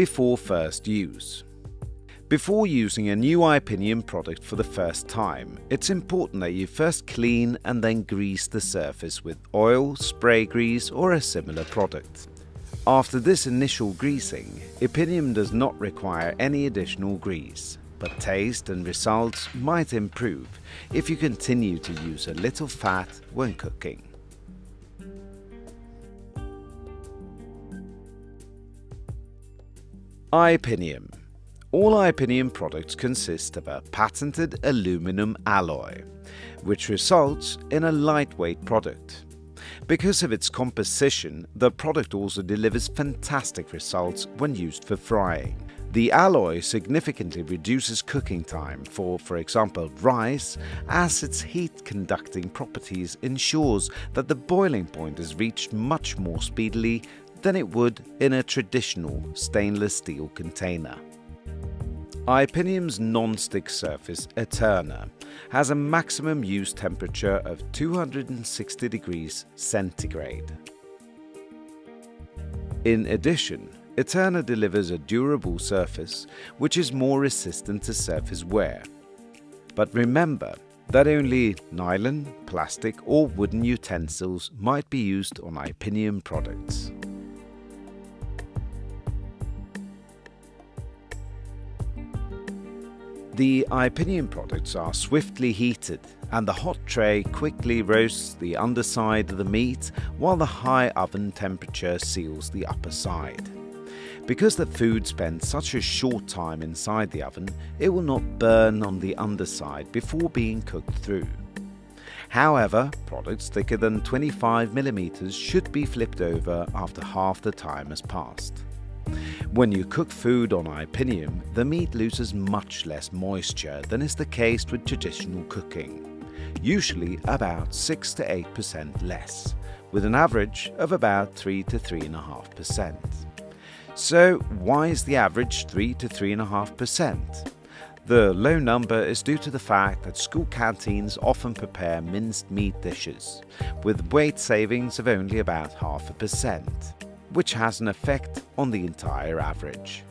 before first use. Before using a new iPinium product for the first time, it's important that you first clean and then grease the surface with oil, spray grease or a similar product. After this initial greasing, iPinium does not require any additional grease, but taste and results might improve if you continue to use a little fat when cooking. iPinium. All iPinium products consist of a patented aluminum alloy, which results in a lightweight product. Because of its composition, the product also delivers fantastic results when used for frying. The alloy significantly reduces cooking time for example, rice, as its heat-conducting properties ensures that the boiling point is reached much more speedily than it would in a traditional stainless steel container. iPinium's non-stick surface Eterna has a maximum use temperature of 260 degrees centigrade. In addition, Eterna delivers a durable surface which is more resistant to surface wear. But remember that only nylon, plastic or wooden utensils might be used on iPinium products. The iPinium products are swiftly heated and the hot tray quickly roasts the underside of the meat while the high oven temperature seals the upper side. Because the food spends such a short time inside the oven, it will not burn on the underside before being cooked through. However, products thicker than 25mm should be flipped over after half the time has passed. When you cook food on iPinium, the meat loses much less moisture than is the case with traditional cooking, usually about 6 to 8% less, with an average of about 3 to 3.5%. So why is the average 3 to 3.5%? The low number is due to the fact that school canteens often prepare minced meat dishes, with weight savings of only about 0.5%. which has an effect on the entire average.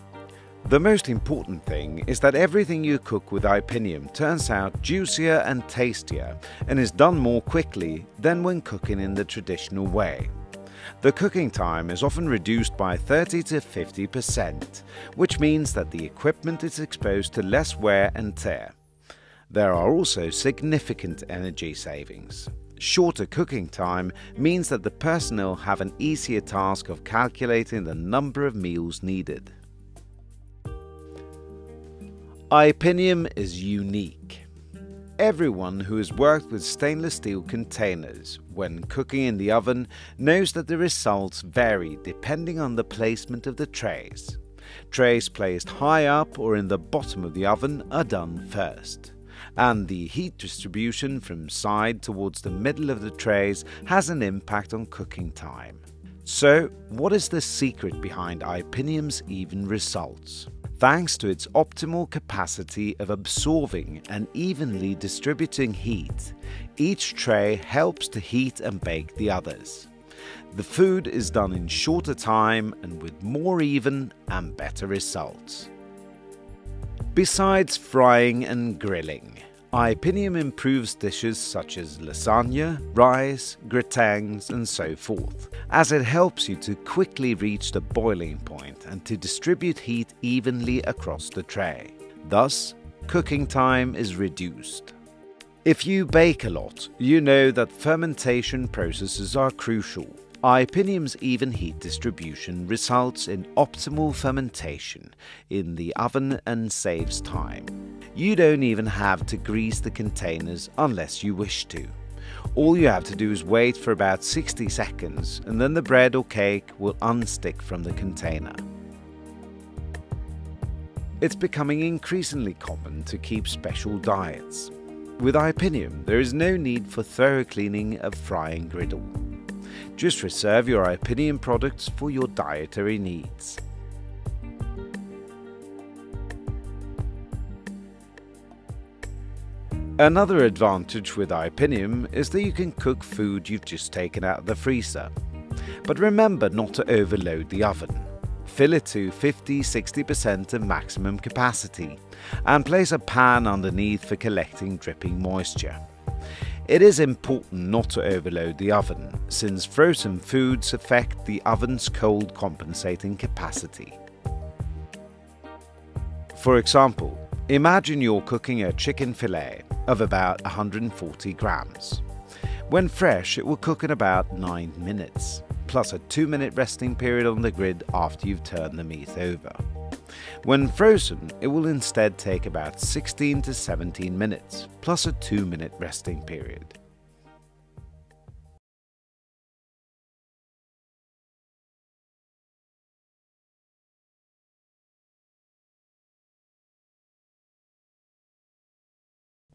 The most important thing is that everything you cook with iPinium turns out juicier and tastier and is done more quickly than when cooking in the traditional way. The cooking time is often reduced by 30 to 50%, which means that the equipment is exposed to less wear and tear. There are also significant energy savings. Shorter cooking time means that the personnel have an easier task of calculating the number of meals needed. iPinium is unique. Everyone who has worked with stainless steel containers when cooking in the oven knows that the results vary depending on the placement of the trays. Trays placed high up or in the bottom of the oven are done first, and the heat distribution from side towards the middle of the trays has an impact on cooking time. So, what is the secret behind iPinium's even results? Thanks to its optimal capacity of absorbing and evenly distributing heat, each tray helps to heat and bake the others. The food is done in shorter time and with more even and better results. Besides frying and grilling, iPinium improves dishes such as lasagna, rice, gratins and so forth, as it helps you to quickly reach the boiling point and to distribute heat evenly across the tray. Thus, cooking time is reduced. If you bake a lot, you know that fermentation processes are crucial. iPinium's even heat distribution results in optimal fermentation in the oven and saves time. You don't even have to grease the containers unless you wish to. All you have to do is wait for about 60 seconds and then the bread or cake will unstick from the container. It's becoming increasingly common to keep special diets. With iPinium, there is no need for thorough cleaning of frying griddle. Just reserve your iPinium products for your dietary needs. Another advantage with iPinium is that you can cook food you've just taken out of the freezer. But remember not to overload the oven. Fill it to 50–60% of maximum capacity and place a pan underneath for collecting dripping moisture. It is important not to overload the oven, since frozen foods affect the oven's cold compensating capacity. For example, imagine you're cooking a chicken fillet of about 140 grams. When fresh, it will cook in about 9 minutes, plus a 2-minute resting period on the grid after you've turned the meat over. When frozen, it will instead take about 16 to 17 minutes, plus a 2-minute resting period.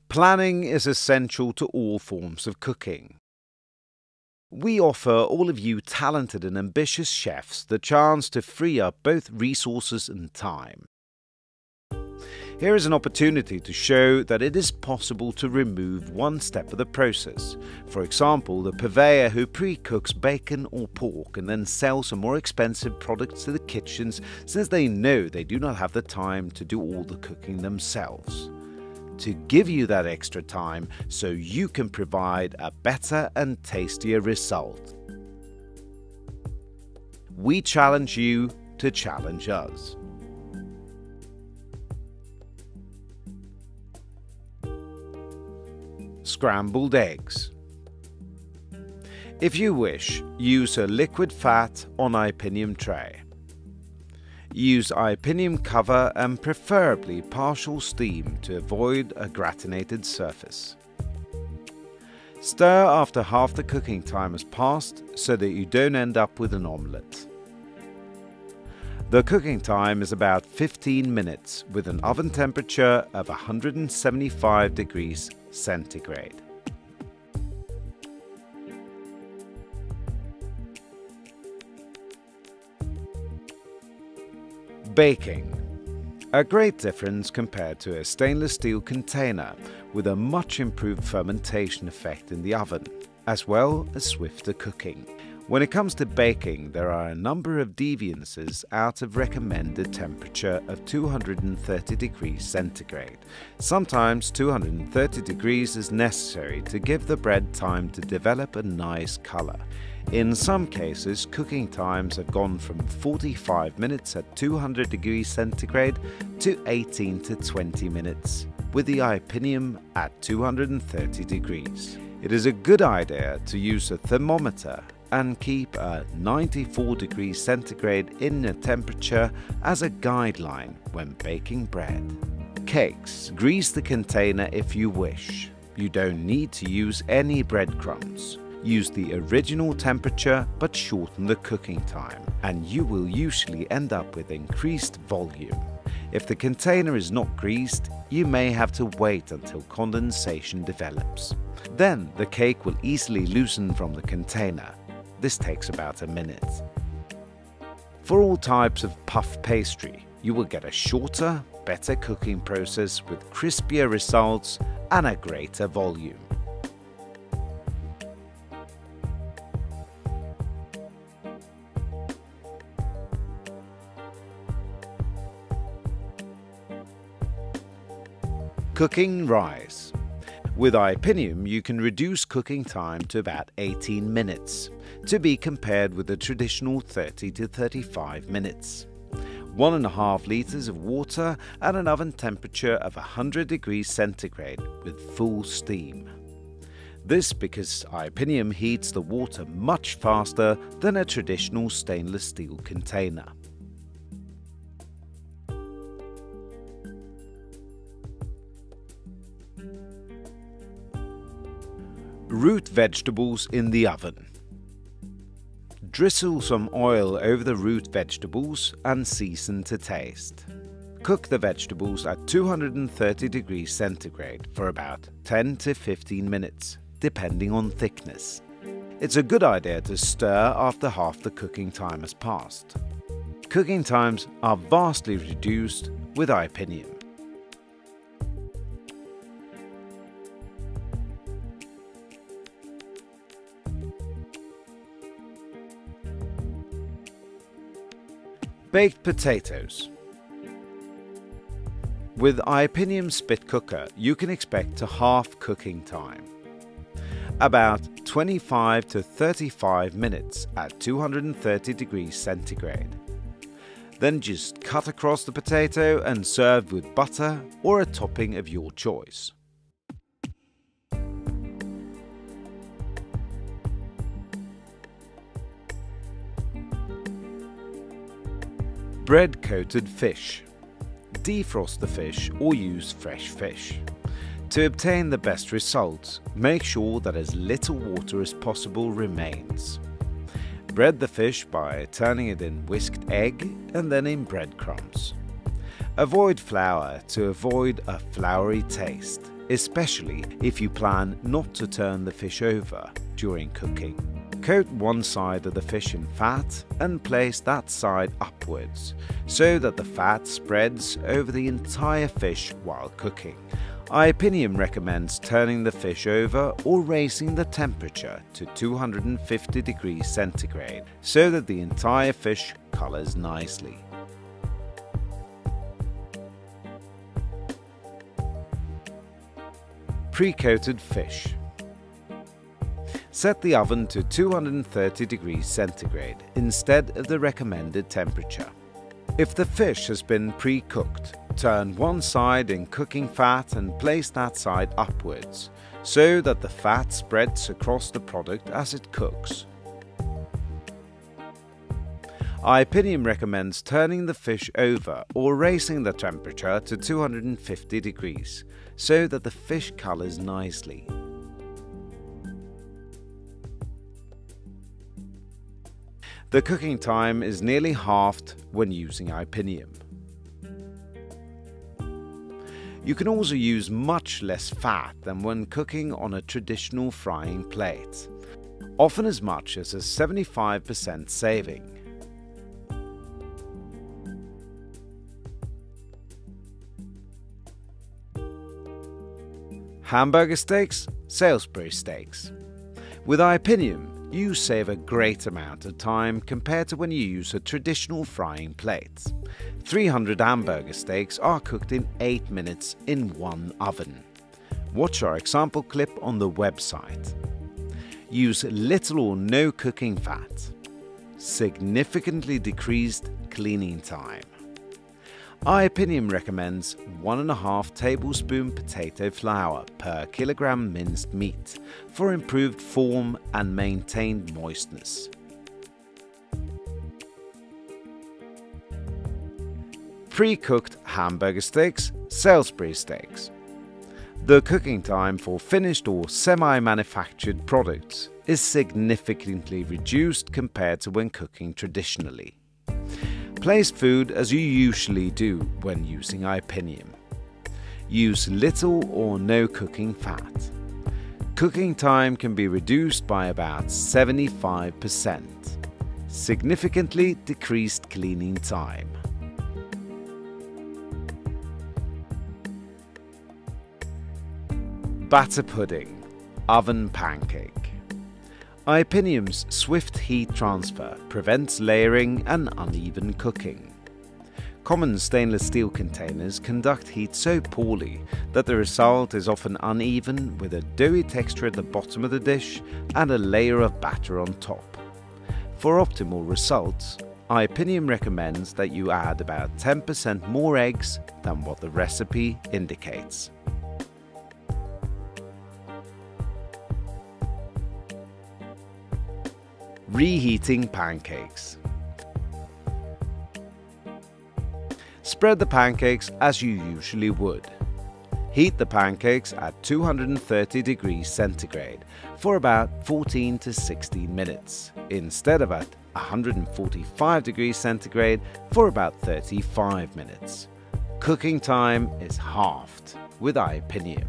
Planning is essential to all forms of cooking. We offer all of you talented and ambitious chefs the chance to free up both resources and time. Here is an opportunity to show that it is possible to remove one step of the process. For example, the purveyor who pre-cooks bacon or pork and then sells some more expensive products to the kitchens since they know they do not have the time to do all the cooking themselves. To give you that extra time so you can provide a better and tastier result. We challenge you to challenge us. Scrambled eggs. If you wish, use a liquid fat on iPinium tray. Use iPinium cover and preferably partial steam to avoid a gratinated surface. Stir after half the cooking time has passed so that you don't end up with an omelette. The cooking time is about 15 minutes with an oven temperature of 175 degrees centigrade. Baking. A great difference compared to a stainless steel container with a much improved fermentation effect in the oven, as well as swifter cooking. When it comes to baking, there are a number of deviances out of recommended temperature of 230 degrees centigrade. Sometimes 230 degrees is necessary to give the bread time to develop a nice color. In some cases, cooking times have gone from 45 minutes at 200 degrees centigrade to 18 to 20 minutes with the iPinium at 230 degrees. It is a good idea to use a thermometer and keep a 94 degrees centigrade inner temperature as a guideline when baking bread. Cakes. Grease the container if you wish. You don't need to use any breadcrumbs. Use the original temperature but shorten the cooking time, and you will usually end up with increased volume. If the container is not greased, you may have to wait until condensation develops. Then the cake will easily loosen from the container. This takes about a minute. For all types of puff pastry, you will get a shorter, better cooking process with crispier results and a greater volume. Cooking rice. With iPinium, you can reduce cooking time to about 18 minutes, to be compared with the traditional 30 to 35 minutes. 1.5 liters of water at an oven temperature of 100 degrees centigrade with full steam. This because iPinium heats the water much faster than a traditional stainless steel container. Root vegetables in the oven. Drizzle some oil over the root vegetables and season to taste. Cook the vegetables at 230 degrees centigrade for about 10 to 15 minutes, depending on thickness. It's a good idea to stir after half the cooking time has passed. Cooking times are vastly reduced with iPinium. Baked potatoes. With iPinium spit cooker, you can expect a half cooking time. About 25 to 35 minutes at 230 degrees centigrade. Then just cut across the potato and serve with butter or a topping of your choice. Bread-coated fish. Defrost the fish or use fresh fish. To obtain the best results, make sure that as little water as possible remains. Bread the fish by turning it in whisked egg and then in breadcrumbs. Avoid flour to avoid a floury taste, especially if you plan not to turn the fish over during cooking. Coat one side of the fish in fat and place that side upwards so that the fat spreads over the entire fish while cooking. iPinium recommends turning the fish over or raising the temperature to 250 degrees centigrade so that the entire fish colors nicely. Pre-coated fish. Set the oven to 230 degrees centigrade instead of the recommended temperature. If the fish has been pre-cooked, turn one side in cooking fat and place that side upwards, so that the fat spreads across the product as it cooks. iPinium recommends turning the fish over or raising the temperature to 250 degrees, so that the fish colors nicely. The cooking time is nearly halved when using iPinium. You can also use much less fat than when cooking on a traditional frying plate, often as much as a 75% saving. Hamburger steaks, Salisbury steaks. With iPinium, you save a great amount of time compared to when you use a traditional frying plate. 300 hamburger steaks are cooked in 8 minutes in one oven. Watch our example clip on the website. Use little or no cooking fat. Significantly decreased cleaning time. iPinium recommends 1.5 tablespoon potato flour per kilogram minced meat for improved form and maintained moistness. Pre-cooked hamburger steaks, Salisbury steaks. The cooking time for finished or semi-manufactured products is significantly reduced compared to when cooking traditionally. Place food as you usually do when using iPinium. Use little or no cooking fat. Cooking time can be reduced by about 75%. Significantly decreased cleaning time. Batter pudding, oven pancake. iPinium's swift heat transfer prevents layering and uneven cooking. Common stainless steel containers conduct heat so poorly that the result is often uneven with a doughy texture at the bottom of the dish and a layer of batter on top. For optimal results, iPinium recommends that you add about 10% more eggs than what the recipe indicates. Reheating pancakes. Spread the pancakes as you usually would. Heat the pancakes at 230 degrees centigrade for about 14 to 16 minutes, instead of at 145 degrees centigrade for about 35 minutes. Cooking time is halved with iPinium.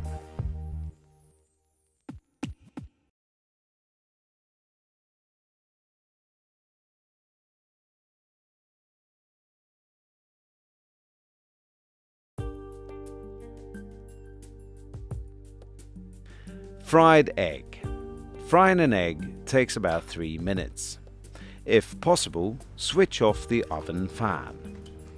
Fried egg. Frying an egg takes about 3 minutes. If possible, switch off the oven fan.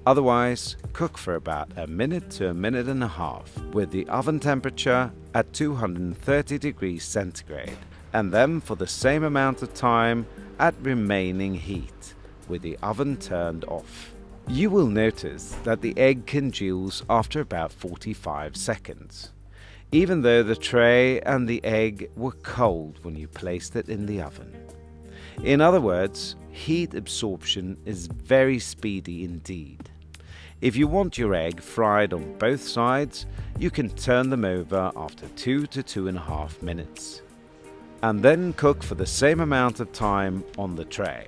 Otherwise, cook for about a minute to a minute and a half with the oven temperature at 230 degrees centigrade, and then for the same amount of time at remaining heat with the oven turned off. You will notice that the egg congeals after about 45 seconds, even though the tray and the egg were cold when you placed it in the oven. In other words, heat absorption is very speedy indeed. If you want your egg fried on both sides, you can turn them over after 2 to 2.5 minutes, and then cook for the same amount of time on the tray.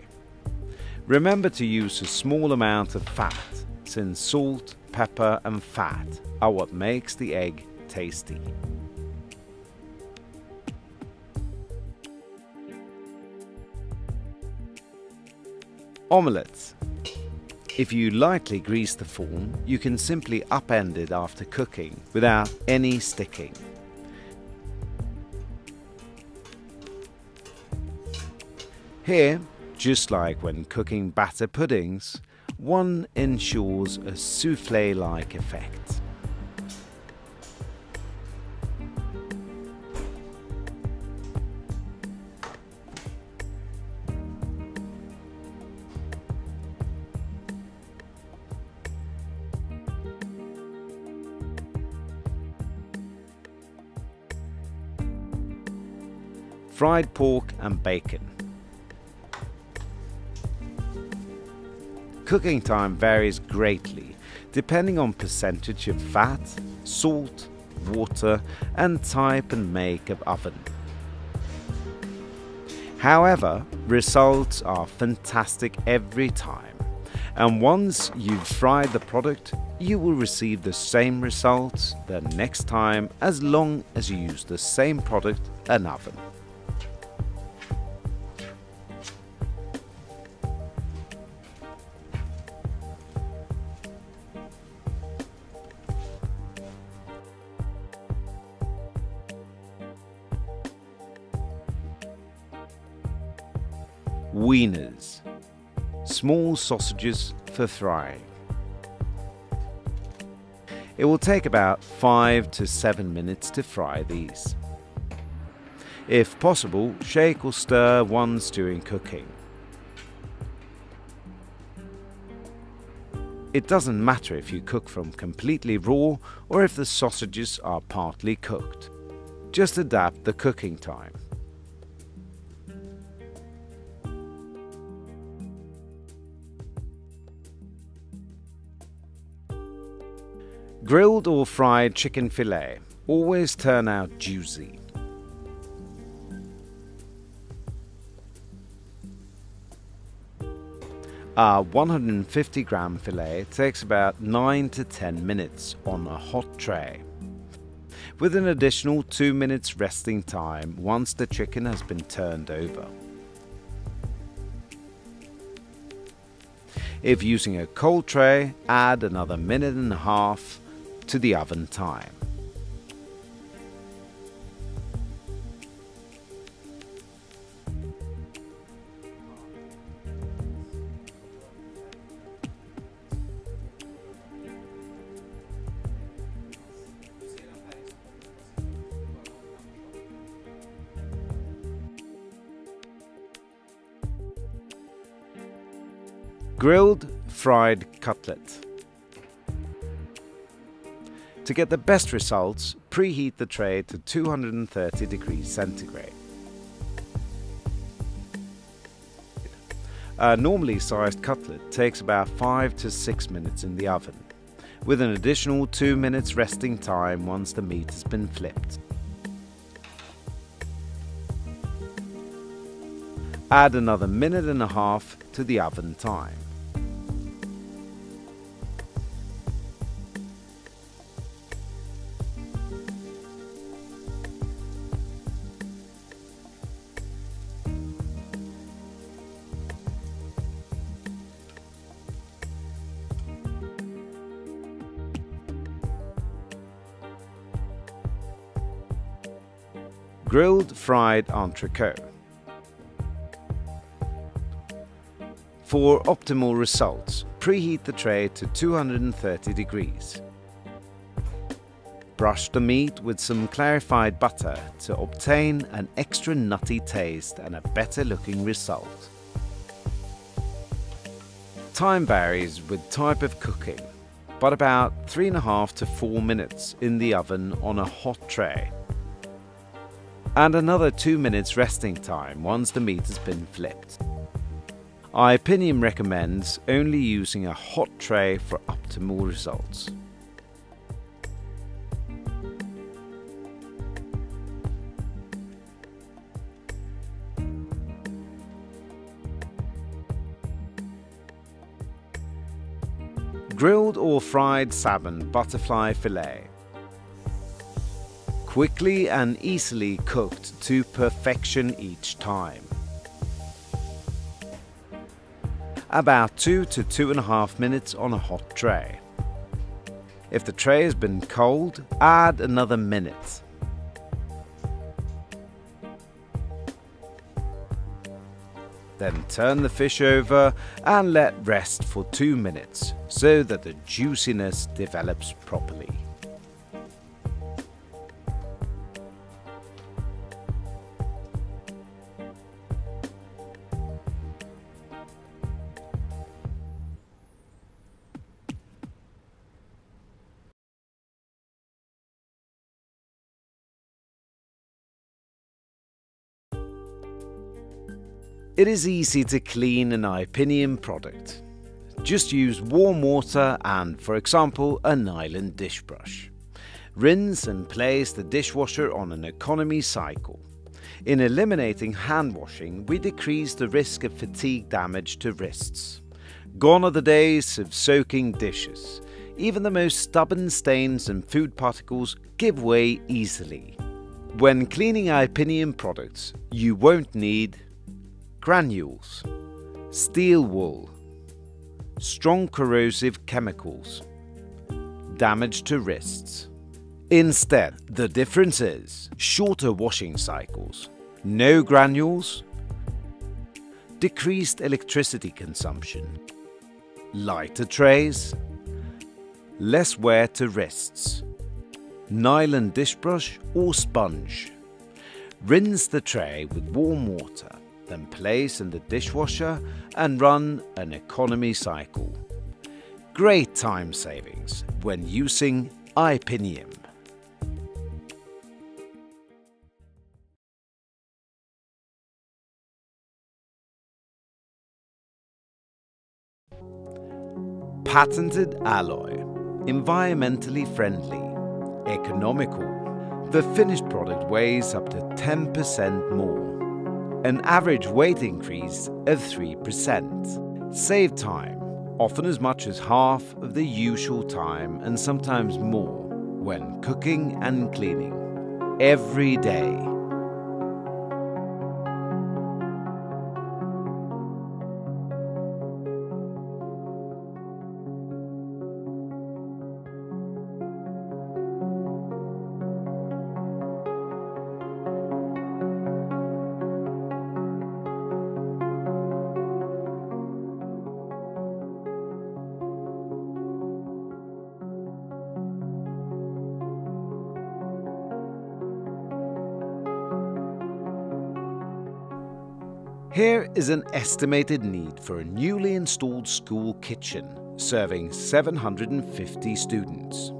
Remember to use a small amount of fat, since salt, pepper and fat are what makes the egg tasty. Omelettes. If you lightly grease the form, you can simply upend it after cooking without any sticking. Here, just like when cooking batter puddings, one ensures a soufflé-like effect. Fried pork and bacon. Cooking time varies greatly depending on percentage of fat, salt, water and type and make of oven. However, results are fantastic every time, and once you've fried the product, you will receive the same results the next time as long as you use the same product and oven. Wieners, small sausages for frying. It will take about 5 to 7 minutes to fry these. If possible, shake or stir once during cooking. It doesn't matter if you cook from completely raw or if the sausages are partly cooked. Just adapt the cooking time. Grilled or fried chicken fillet always turn out juicy. A 150 gram fillet takes about 9 to 10 minutes on a hot tray, with an additional 2 minutes resting time once the chicken has been turned over. If using a cold tray, add another minute and a half to the oven time. Grilled fried cutlet. To get the best results, preheat the tray to 230 degrees centigrade. A normally sized cutlet takes about 5 to 6 minutes in the oven, with an additional 2 minutes resting time once the meat has been flipped. Add another minute and a half to the oven time. Grilled fried entrecote. For optimal results, preheat the tray to 230 degrees. Brush the meat with some clarified butter to obtain an extra nutty taste and a better looking result. Time varies with type of cooking, but about 3.5 to 4 minutes in the oven on a hot tray. And another 2 minutes resting time once the meat has been flipped. iPinium recommends only using a hot tray for optimal results. Grilled or fried salmon butterfly fillet. Quickly and easily cooked to perfection each time. About 2 to 2.5 minutes on a hot tray. If the tray has been cold, add another minute. Then turn the fish over and let rest for 2 minutes so that the juiciness develops properly. It is easy to clean an iPinium product. Just use warm water and, for example, a nylon dish brush. Rinse and place the dishwasher on an economy cycle. In eliminating hand washing, we decrease the risk of fatigue damage to wrists. Gone are the days of soaking dishes. Even the most stubborn stains and food particles give way easily. When cleaning iPinium products, you won't need granules, steel wool, strong corrosive chemicals, damage to wrists. Instead, the difference is shorter washing cycles, no granules, decreased electricity consumption, lighter trays, less wear to wrists, nylon dish brush or sponge. Rinse the tray with warm water. Then place in the dishwasher and run an economy cycle. Great time savings when using iPinium. Patented alloy, environmentally friendly, economical. The finished product weighs up to 10% more. An average weight increase of 3%. Save time, often as much as half of the usual time and sometimes more when cooking and cleaning every day. Here is an estimated need for a newly installed school kitchen serving 750 students.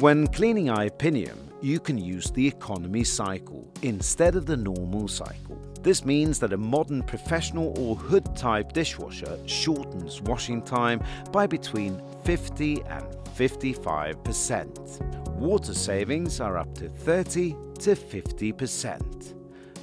When cleaning iPinium, you can use the economy cycle instead of the normal cycle. This means that a modern professional or hood type dishwasher shortens washing time by between 50 and 55%. Water savings are up to 30 to 50%.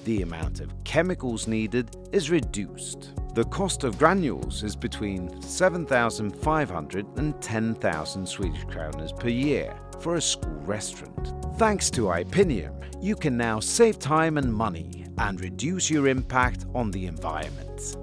The amount of chemicals needed is reduced. The cost of granules is between 7,500 and 10,000 Swedish kronor per year for a school restaurant. Thanks to iPinium, you can now save time and money and reduce your impact on the environment.